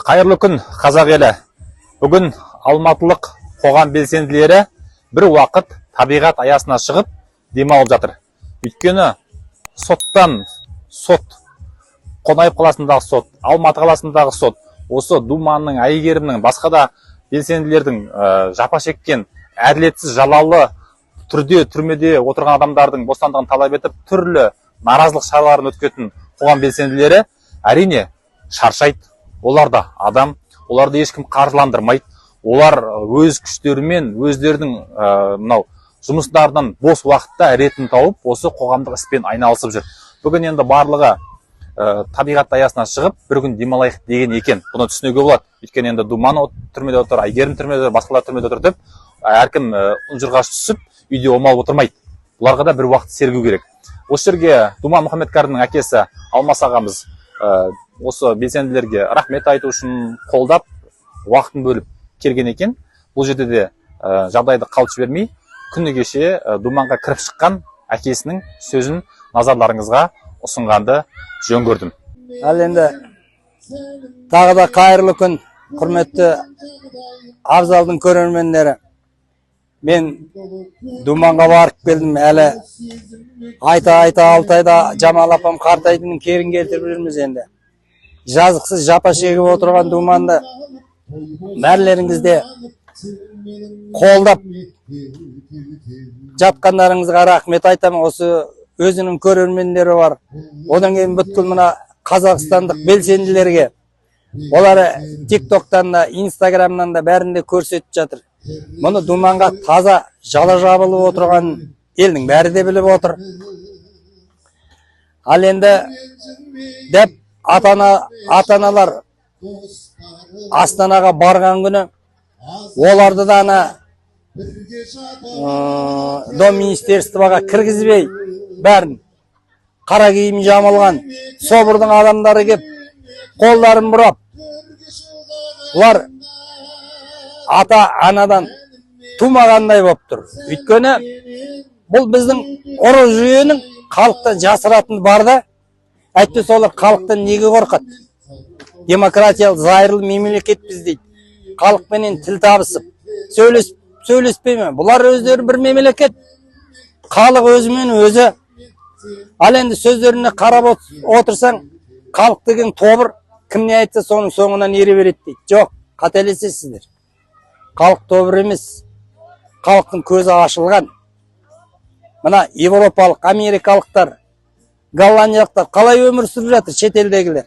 Қайырлы күн, қазақ елі. Бүгін алматылық қоғам белсенділері бір уақыт табиғат аясына шығып демалып жатыр. Өйткені сот, Қонаев қаласындағы сот, Алматы қаласындағы сот, осы Думанның, Әйгерімнің, басқа да белсенділердің жапа шеккен, әділетсіз жалалы түрде түрмеде отырған адамдардың бостандығын талап етіп, түрлі наразылық шараларын өткізетін қоғам белсенділері әрине шаршайды. Олар да адам, оларды ешкім қаржыландырмайды. Олар өз күштерімен, өздерінің жұмыстарынан бос уақытта ретін тауып, осы қоғамдық іспен айналысып жүр. Бүгін енді барлығы табиғат аясына шығып, бір күн демалайық деген екен. Бұны түсінуге болады. Өйткені енді Думан түрмеде отыр, Әйгерім түрмеде отыр, басқалар түрмеде отыр деп, әркім ұнжырғаш түсіп, үйде омалып отырмайды. Бұларға да бір уақыт сергу керек. Осы жерге Думан Мұхаммедкәрімнің әкесі Алмас ағамыз осы белсенділерге рахмет айту үшін қолдап, уақытын бөліп келген екен. Бұл жерде де жағдайды қалт жібермей, күні кеше Думанға кіріп шыққан әкесінің сөзін назарларыңызға ұсынғанды жөн көрдім. Ал енді тағы да қайырлы күн, құрметті Абзалдың көрермендері. Мен Думанға барып келдім, әлі айта 6 айда Жамал апам қартайдың керін келтіріп жүрміз енді. Жазықсыз жапа шегіп отырған Думанды бәрлеріңізде қолдап жатқандарыңызға рахмет айтамын. Осы өзінің көрермендері бар. Одан кейін бүткіл мына қазақстандық белсенділерге, олар тиктоктан да, инстаграмнан да бәрінде көрсетіп жатыр. Мұны Думанға таза жала жабылып отырған елдің бәрі де біліп отыр. Ал енді деп ата-аналар Астанаға барған күні оларды да ана Дом министерствоға кіргізбей бәрін қара киім жамылған собырдың адамдары кеп қолдарын бұрап, олар ата-анадан тумағандай болып тұр. Өйткені бұл біздің ұры жүйенің халықтан жасыратын бар да, әйтпесе олар халықтан неге қорқады? Демократиялық зайырлы мемлекет біз дейді. Халықпенен тіл табысып, сөйлеспей ме? Бұлар өздері бір мемлекет. Халық өзімен өзі. Ал енді сөздеріне қарап отырсаң, халық деген тобыр, кім не айтса соның соңынан ере береді дейді. Жоқ, қателесесіздер. Халық тобыр емес. Халықтың көзі ашылған. Мына европалық, америкалықтар, голландиялықтар қалай өмір сүріп жатыр, шетелдегілер.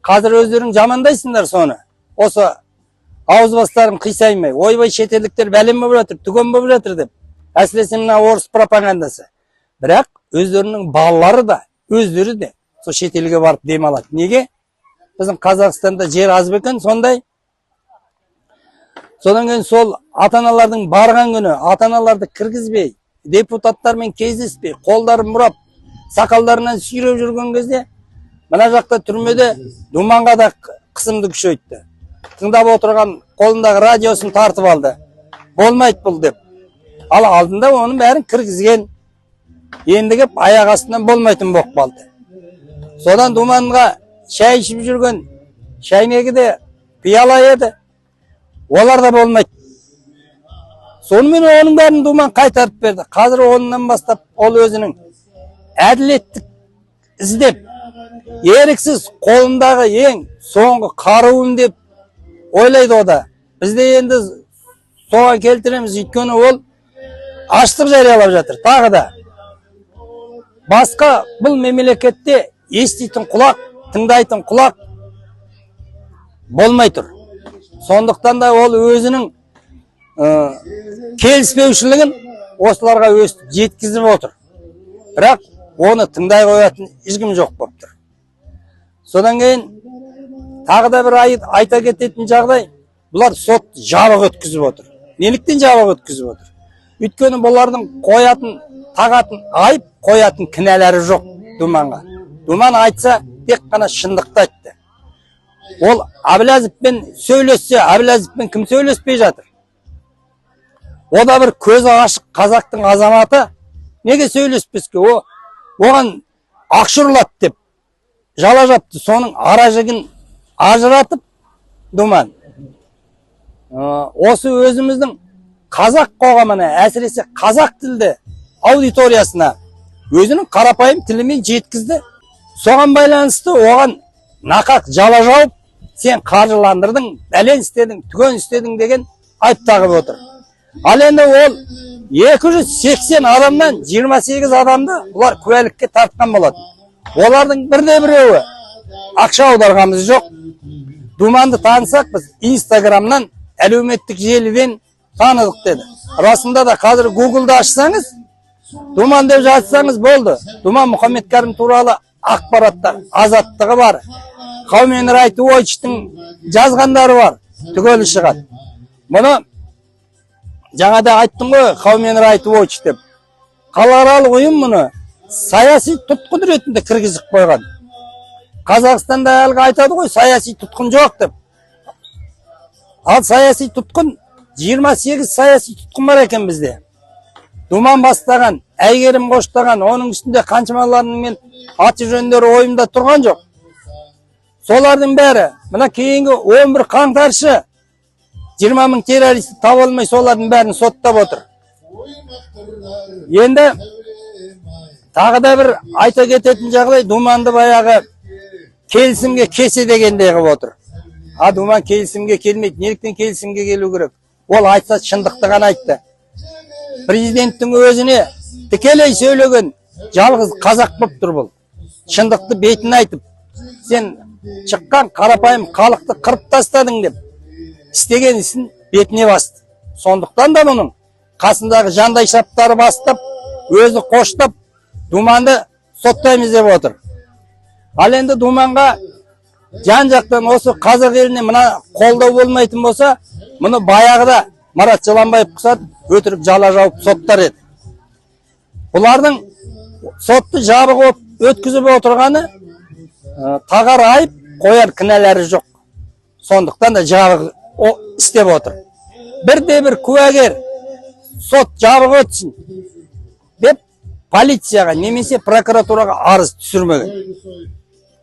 Қазір өздерің жамандайсыңдар соны. Осы ауыз бастарын қисаймай, ойбай шетелдіктер бәлем болып жатыр, түген болып жатыр деп. Әсіресе мына орыс пропагандасы. Бірақ өздерінің балалары да, өздері де сол шетелге барып демалады. Неге? Біздің Қазақстанда жер аз бекен сондай. Содан кейін сол ата-аналардың барған күні, ата-аналарды кіргізбей, депутаттармен кездеспей, қолдарын бұрап, сақалдарынан сүйреп жүрген кезде, мына жақта түрмеде Думанға да қысымды күшейтті. Тыңдап отырған қолындағы радиосын тартып алды. Болмайды бұл деп. Ал алдында оның бәрін кіргізген. Ендігіп аяқ астынан болмайтын болып қалды. Содан Думанға шай ішіп жүрген шайнегі де пиала еді. Олар да болмайды. Сонымен оның бәрін Думан қайтарып берді. Қазір онынан бастап ол өзінің әділеттік іздеп, еріксіз қолындағы ең соңғы қаруын деп ойлайды о да. Бізде енді соған келтіреміз, өйткені ол аштық жариялап жатыр. Тағы да басқа бұл мемлекетте еститін құлақ, тыңдайтын құлақ болмай тұр. Сондықтан да ол өзінің келіспеушілігін осыларға өстіп жеткізіп отыр. Бірақ оны тыңдай қоятын ешкім жоқ болып тұр. Содан кейін тағы да бір айта кететін жағдай, бұлар сот жабық өткізіп отыр. Неліктен жабық өткізіп отыр? Өйткені бұлардың қоятын, тағатын айып, қоятын кінәлері жоқ Думанға. Думан айтса, тек қана шындықты айтты. Ол Әбіләзовпен сөйлессе, Әбіләзовпен кім сөйлеспей жатыр? О да бір көзі ашық қазақтың азаматы, неге сөйлеспеске? Оған ақша ұрлады деп жала жапты. Соның ара жігін ажыратып, Думан. Осы өзіміздің қазақ қоғамына, әсіресе қазақ тілді аудиториясына өзінің қарапайым тілімен жеткізді. Соған байланысты оған нақақ жала жауып, сен қаржыландырдың, бәлен істедің, түген істедің деген айып тағып отыр. Ал енді ол 280 адамнан 28 адамды бұлар куәлікке тартқан болады. Олардың бірде-біреуі ақша аударғанымыз жоқ. Думанды танысақ біз Инстаграмнан, әлеуметтік желіден таныдық деді. Расында да қазір Гуглда ашсаңыз, Думан деп жазсаңыз болды. Думан Мұхаммедкәрім туралы ақпараттар, азаттығы бар. Қаумен Райтуовичтің жазғандары бар, түгелі шығады. Мұны жаңада айттым ғой, Қаумен Райтуович деп. Халықаралық ұйым мұны саяси тұтқын ретінде кіргізіп қойған. Қазақстанда әлгі айтады ғой, саяси тұтқын жоқ деп. Ал саяси тұтқын, 28 саяси тұтқын бар екен бізде. Думан бастаған, Әйгерім қоштаған, оның үстінде қаншамаларының мен аты жөндері ойымда тұрған жоқ. Солардың бәрі, мына кейінгі 11 қаңтаршы 20 мың террористі таба алмай солардың бәрін соттап отыр. Енді тағы да бір айта кететін жағдай, Думанды баяғы келісімге кесе дегенде қылып отыр. Думан келісімге келмейді. Неліктен келісімге келу керек? Ол айтса шындықты ғана айтты. Президенттің өзіне тікелей сөйлеген жалғыз қазақ болып тұр бұл. Шындықты бетін айтып, сен шыққан қарапайым халықты қырып тастадың деп істеген ісін бетіне басты. Сондықтан да мұның қасындағы жандай шаптары бастап, өзі қоштап, Думанды соттаймыз деп отыр. Ал енді Думанға жан-жақтан осы қазақ еліне мына қолдау болмайтын болса, мұны баяғыда Марат Жыланбаев құсат, өтірік жала жауып соттар еді. Бұлардың сотты жабық өткізіп отырғаны тағар айып, қояр кінәлері жоқ. Сондықтан да жабық істеп отыр. Бірде-бір куәгер сот жабық өтсін деп полицияға немесе прокуратураға арыз түсірмеген.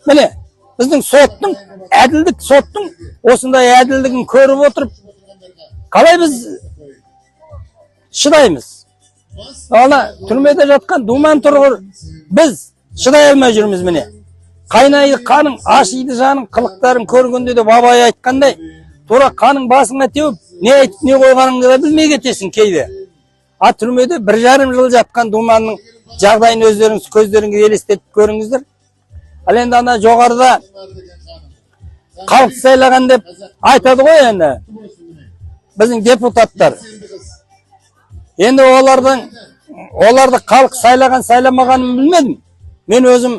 Міне, біздің соттың, әділдік соттың осындай әділдігін көріп отырып, қалай біз шыдаймыз? Ала түрмеде жатқан Думан тұрғыр, біз шыдай алмай жүрміз міне. Қайнайды қаның, ашиды жаның қылықтарын көргенде де бабай айтқандай, тура қаның басыңа теуіп, не айтып, не қойғаныңды да білмей кетесің кейде. Түрмеде 1,5 жыл жатқан Думанның жағдайын өздеріңіз көздеріңізге елестетіп көріңіздер. Ал енді ана жоғарыда халық сайлаған деп айтады ғой енді біздің депутаттар. Енді оларды халық сайлаған сайламағанын білмедім. Мен өзім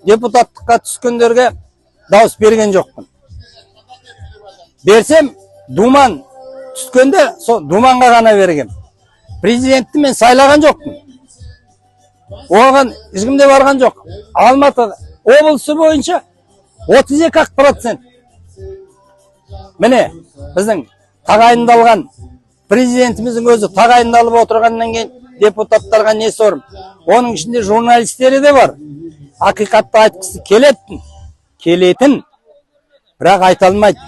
депутаттыққа түскендерге дауыс берген жоқпын. Берсем, Думан түскенде Думанға ғана бергем. Президентті мен сайлаған жоқпын. Оған ешкімде барған жоқ. Алматы облысы бойынша 32%. Міне, біздің тағайындалған президентіміздің өзі тағайындалып отырғаннан кейін депутаттарға не сорым? Оның ішінде журналистері де бар. Ақиқатты айтқысы келетін, бірақ айта алмайды.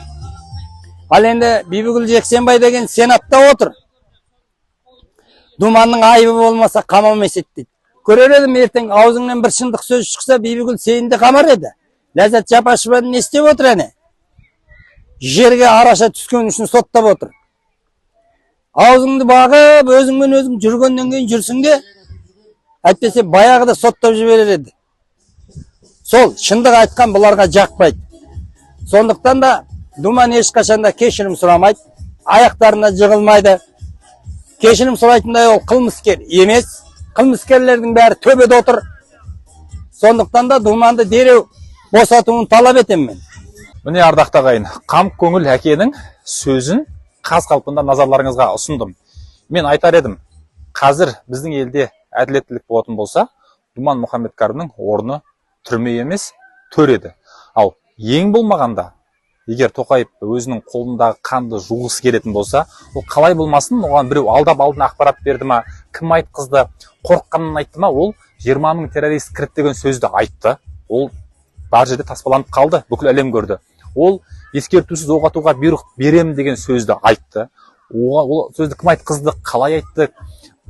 Ал енді Бибігүл Жексенбай деген сенатта отыр. Думанның айыбы болмаса қамалмас еді дейді. Көрер едім, ертең аузыңнан бір шындық сөз шықса, Бибігүл сені де қамар еді. Ләззат Жапашеваны не істеп отыр әне? Жерге араша түскен үшін соттап отыр. Аузыңды бағып, өзіңмен өзің жүргеннен кейін жүрсің де, әйтпесе баяғыда соттап жіберер еді. Сол шындық айтқан бұларға жақпайды. Сондықтан да Думан ешқашанда кешірім сұрамайды, аяқтарына жығылмайды. Кешірім сұрайтындай ол қылмыскер емес. Қылмыскерлердің бәрі төбеде отыр. Сондықтан да Думанды дереу босатуын талап етемін. Міне ардақты ағайын, қам көңіл әкенің сөзін қаз қалпында назарларыңызға ұсындым. Мен айтар едім, қазір біздің елде әділеттілік болатын болса, Думан Мұхаммедкәрімнің орны түрме емес, төр еді. Ал ең болмағанда, егер Тоқаев өзінің қолындағы қанды жуғысы келетін болса, ол қалай болмасын, оған біреу алдап алдын ақпарат берді ма, кім айтқызды, қорыққанын айтты ма, ол 20 мың террорист кірді деген сөзді айтты. Ол бар жерде таспаланып қалды, бүкіл әлем көрді. Ол ескертусіз оқ атуға бұйрық беремін деген сөзді айтты. Ол сөзді кім айтқызды, қалай айтты,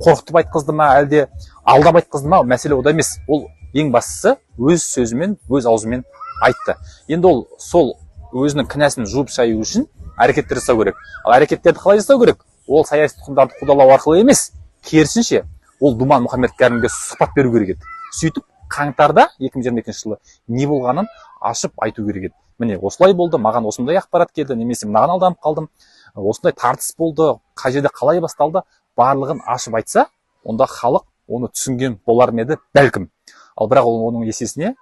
қорқытып айтқызды ма, әлде алдап айтқызды ма, мәселе ода емес. Ол ең бастысы өз сөзімен, өз аузымен айтты. Енді ол сол өзінің кінәсін жуып шаю үшін әрекеттер жасау керек. Ал әрекеттерді қалай жасау керек? Ол саяси тұқымдарды қудалау арқылы емес, керісінше ол Думан Мұхаммед Кәрімге сұхбат беру керек еді. Сөйтіп қаңтарда 2022 жылы не болғанын ашып айту керек еді. Міне осылай болды, маған осындай ақпарат келді, немесе мынаған алданып қалдым, осындай тартыс болды, қай жерде қалай басталды, барлығын ашып айтса, онда халық оны түсінген болар ма еді, бәлкім. Ал бірақ оның есесіне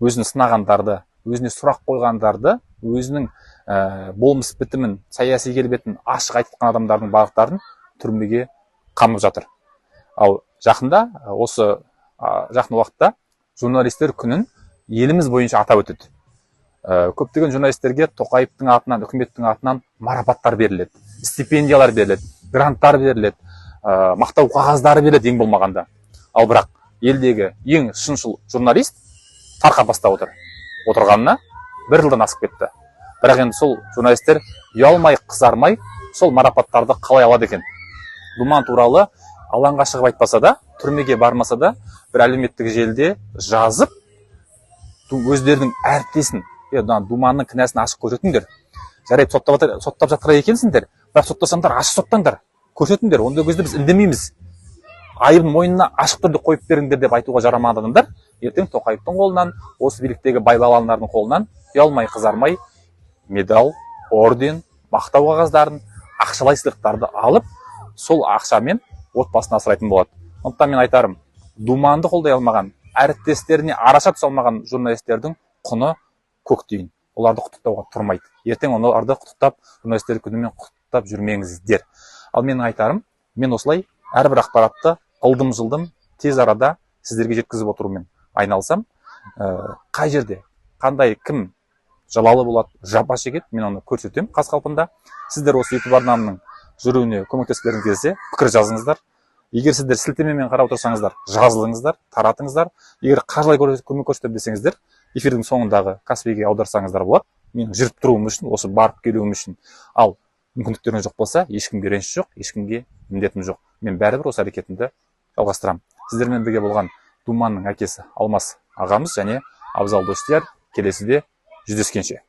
өзін сынағандарды, өзіне сұрақ қойғандарды, өзінің болмыс бітімін, саяси келбетін ашық айтқан адамдардың барлықтарын түрмеге қамып жатыр. Ал жақында, осы жақын уақытта журналистер күнін еліміз бойынша атап өтеді. Көптеген журналистерге Тоқаевтың атынан, үкіметтің атынан марапаттар беріледі, стипендиялар беріледі, гранттар беріледі, мақтау қағаздары беріледі ең болмағанда. Ал бірақ елдегі ең шыншыл журналист тарқап бастап отырғанына 1 жылдан асып кетті. Бірақ енді сол журналистер ұялмай, қызармай сол марапаттарды қалай алады екен? Думан туралы алаңға шығып айтпаса да, түрмеге бармаса да, бір әлеуметтік желіде жазып, өздерінің әріптесін, Думанның кінәсін ашық көрсетіңдер. Жарайды, соттап жатыр екенсіңдер, бірақ соттасаңдар, ашық соттаңдар, көрсетіңдер. Онда кезде біз үндемейміз. Айыбын мойнына ашық түрде қойып беріңдер деп айтуға жарамаған адамдар, ертең Тоқаевтың қолынан, осы биліктегі байлаландардың қолынан ұялмай, қызармай медал, орден, мақтау қағаздарын, ақшалай сыйлықтарды алып, сол ақшамен отбасын асырайтын болады. Сондықтан мен айтарым, Думанды қолдай алмаған, әріптестеріне араша түсе алмаған журналистердің құны көк тиын. Оларды құттықтауға тұрмайды. Ертең оларды құттықтап, журналистер күнімен құттықтап жүрмеңіздер. Ал менің айтарым, мен осылай әрбір ақпаратты ылдым-жылдым тез арада сіздерге жеткізіп отырумен айналсам, қай жерде, қандай, кім жалалы болады, жапа шегеді, мен оны көрсетемін қаз қалпында. Сіздер осы YouTube арнамның жүруіне көмектескілеріңіз келсе, пікір жазыңыздар. Егер сіздер сілтемемен қарап отырсаңыздар, жазылыңыздар, таратыңыздар. Егер қаржылай көмек көрсетіп десеңіздер, эфирдің соңындағы Каспиге аударсаңыздар болады. Менің жүріп тұруым үшін, осы барып келуім үшін. Ал мүмкіндіктеріңіз жоқ болса, ешкімге реніш жоқ, ешкімге міндетім жоқ. Мен бәрібір осы әрекетімді жалғастырамын. Сіздермен бірге болған Думанның әкесі Алмас ағамыз және Абзал Достияр келесіде жүздескенше.